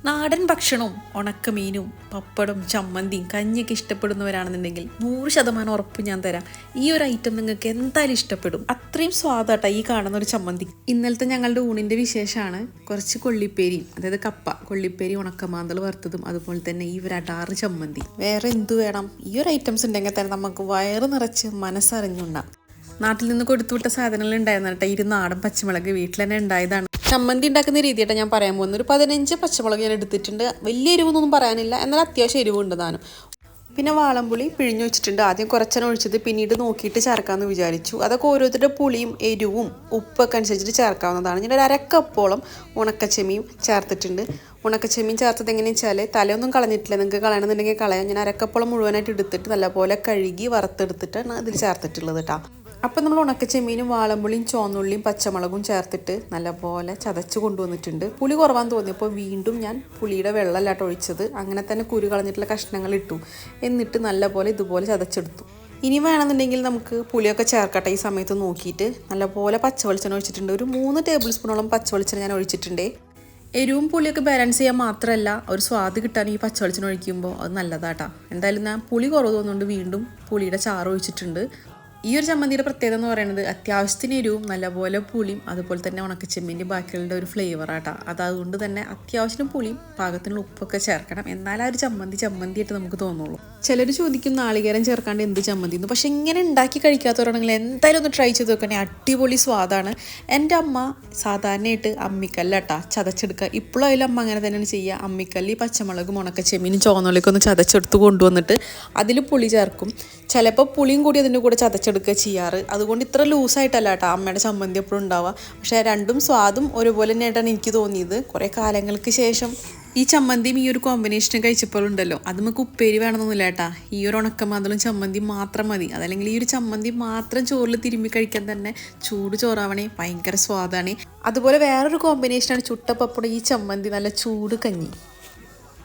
നാടൻ ഭക്ഷണവും ഉണക്കമീനും പപ്പടും ചമ്മന്തിയും കഞ്ഞിയൊക്കെ ഇഷ്ടപ്പെടുന്നവരാണെന്നുണ്ടെങ്കിൽ 100% ഉറപ്പ് ഞാൻ തരാം. ഈ ഒരു ഐറ്റം നിങ്ങൾക്ക് എന്തായാലും ഇഷ്ടപ്പെടും. അത്രയും സ്വാദാട്ടാ ഈ കാണുന്ന ഒരു ചമ്മന്തി. ഇന്നലത്തെ ഞങ്ങളുടെ ഊണിൻ്റെ വിശേഷമാണ് കുറച്ച് കൊള്ളിപ്പേരിയും, അതായത് കപ്പ, കൊള്ളിപ്പേരി, ഉണക്കമാന്തൾ വറുത്തതും, അതുപോലെ തന്നെ ഈ ഒരു അടാറ് ചമ്മന്തി. വേറെ എന്തു വേണം? ഈ ഒരു ഐറ്റംസ് ഉണ്ടെങ്കിൽ തന്നെ നമുക്ക് വയറ് നിറച്ച് മനസ്സറിഞ്ഞുണ്ടാകും. നാട്ടിൽ നിന്ന് കൊടുത്തുവിട്ട സാധനങ്ങൾ ഉണ്ടായിരുന്നു കേട്ടോ. ഈ നാടൻ പച്ചമുളക് വീട്ടിൽ തന്നെ ഉണ്ടായതാണ്. ചമ്മന്തി ഉണ്ടാക്കുന്ന രീതിയായിട്ട് ഞാൻ പറയാൻ പോകുന്നത്. ഒരു 15 പച്ചമുളക് ഞാൻ എടുത്തിട്ടുണ്ട്. വലിയ എരിവൊന്നും പറയാനില്ല, എന്നാൽ അത്യാവശ്യം എരിവുണ്ട് താനും. പിന്നെ വാളംപുളി പിഴിഞ്ഞു വെച്ചിട്ടുണ്ട്. ആദ്യം കുറച്ചാണ് ഒഴിച്ചത്, പിന്നീട് നോക്കിയിട്ട് ചേർക്കാമെന്ന് വിചാരിച്ചു. അതൊക്കെ ഓരോരുത്തരുടെ പുളിയും എരിവും ഉപ്പൊക്കെ അനുസരിച്ചിട്ട് ചേർക്കാവുന്നതാണ്. ഞാൻ ഒരു അരക്കപ്പോളം ഉണക്കച്ചെമ്മീൻ ചേർത്തിട്ടുണ്ട്. ഉണക്കച്ചെമ്മീൻ ചേർത്തത് എങ്ങനെയാണെന്ന് വെച്ചാൽ തലയൊന്നും കളഞ്ഞിട്ടില്ല. നിങ്ങൾക്ക് കളയണമെന്നുണ്ടെങ്കിൽ കളയാം. ഞാൻ അരക്കപ്പോളം മുഴുവനായിട്ട് എടുത്തിട്ട് നല്ലപോലെ കഴുകി വറുത്തെടുത്തിട്ടാണ് ഇതിൽ ചേർത്തിട്ടുള്ളത് കേട്ടോ. അപ്പം നമ്മൾ ഉണക്കച്ചെമ്മീനും വാളമ്പുളിയും ചുവന്നുള്ളിയും പച്ചമുളകും ചേർത്തിട്ട് നല്ലപോലെ ചതച്ച് കൊണ്ടുവന്നിട്ടുണ്ട്. പുളി കുറവാന്ന് തോന്നിയപ്പോൾ വീണ്ടും ഞാൻ പുളിയുടെ വെള്ളമല്ലാട്ട് ഒഴിച്ചത്. അങ്ങനെ തന്നെ കുരു കളഞ്ഞിട്ടുള്ള കഷ്ണങ്ങൾ ഇട്ടു. എന്നിട്ട് നല്ലപോലെ ഇതുപോലെ ചതച്ചെടുത്തു. ഇനി വേണമെന്നുണ്ടെങ്കിൽ നമുക്ക് പുളിയൊക്കെ ചേർക്കട്ടെ. ഈ സമയത്ത് നോക്കിയിട്ട് നല്ലപോലെ പച്ചവെളിച്ചെണ്ണ ഒഴിച്ചിട്ടുണ്ട്. ഒരു 3 ടേബിൾ സ്പൂണോളം പച്ചവെളിച്ചെണ്ണ ഞാൻ ഒഴിച്ചിട്ടുണ്ട്. എരിവും പുളിയൊക്കെ ബാലൻസ് ചെയ്യാൻ മാത്രമല്ല ഒരു സ്വാദ് കിട്ടാൻ ഈ പച്ചവെളിച്ചെണ്ണ ഒഴിക്കുമ്പോൾ അത് നല്ലതാട്ടാ. എന്തായാലും ഞാൻ പുളി കുറവ് തോന്നുന്നുണ്ട് വീണ്ടും പുളിയുടെ ചാറ് ഒഴിച്ചിട്ടുണ്ട്. ഈ ഒരു ചമ്മന്തിയുടെ പ്രത്യേകത എന്ന് പറയുന്നത് അത്യാവശ്യത്തിന് എരിവും നല്ലപോലെ പുളിയും അതുപോലെ തന്നെ ഉണക്കച്ചെമ്മീൻ്റെ ബാക്കിയുള്ള ഒരു ഫ്ലേവറാട്ടാ. അതുകൊണ്ട് തന്നെ അത്യാവശ്യം പുളിയും പാകത്തിനുള്ള ഉപ്പൊക്കെ ചേർക്കണം. എന്നാൽ ആ ഒരു ചമ്മന്തിയായിട്ട് നമുക്ക് തോന്നുള്ളൂ. ചിലർ ചോദിക്കും നാളികേരം ചേർക്കാണ്ട് എന്ത് ചമ്മന്തി എന്ന്. പക്ഷെ ഇങ്ങനെ ഉണ്ടാക്കി കഴിക്കാത്തവരാണെങ്കിൽ എന്തായാലും ഒന്ന് ട്രൈ ചെയ്ത് നോക്കണേ. അടിപൊളി സ്വാദാണ്. എൻ്റെ അമ്മ സാധാരണയായിട്ട് അമ്മിക്കല്ലാട്ടാ ചതച്ചെടുക്കുക. ഇപ്പോഴും അതിൽ അമ്മ അങ്ങനെ തന്നെയാണ് ചെയ്യുക. അമ്മിക്കല്ല് പച്ചമുളകും ഉണക്കച്ചെമ്മീനും ചുവന്നുള്ളിയൊക്കെ ഒന്ന് ചതച്ചെടുത്ത് കൊണ്ടുവന്നിട്ട് അതിൽ പുളി ചേർക്കും. ചിലപ്പോൾ പുളിയും കൂടി അതിൻ്റെ കൂടെ ചതച്ചെടുക്കുക ചെയ്യാറ്. അതുകൊണ്ട് ഇത്ര ലൂസായിട്ടല്ല കേട്ടോ അമ്മയുടെ ചമ്മന്തി എപ്പോഴും ഉണ്ടാവുക. പക്ഷേ രണ്ടും സ്വാദും ഒരുപോലെ തന്നെയായിട്ടാണ് എനിക്ക് തോന്നിയത്. കുറേ കാലങ്ങൾക്ക് ശേഷം ഈ ചമ്മന്തിയും ഈ ഒരു കോമ്പിനേഷനും കഴിച്ചപ്പോഴുണ്ടല്ലോ, അത് നമുക്ക് ഉപ്പേരി വേണമെന്നൊന്നുമില്ല കേട്ടാ. ഈ ഒരു ഉണക്കമാന്തളും ചമ്മന്തി മാത്രം മതി. അതല്ലെങ്കിൽ ഈ ഒരു ചമ്മന്തി മാത്രം ചോറിൽ തിരുമ്മി കഴിക്കാൻ തന്നെ ചൂട് ചോറാവണേ ഭയങ്കര സ്വാദാണ്. അതുപോലെ വേറൊരു കോമ്പിനേഷനാണ് ചുട്ട പപ്പടം ഈ ചമ്മന്തി, നല്ല ചൂട് കഞ്ഞി.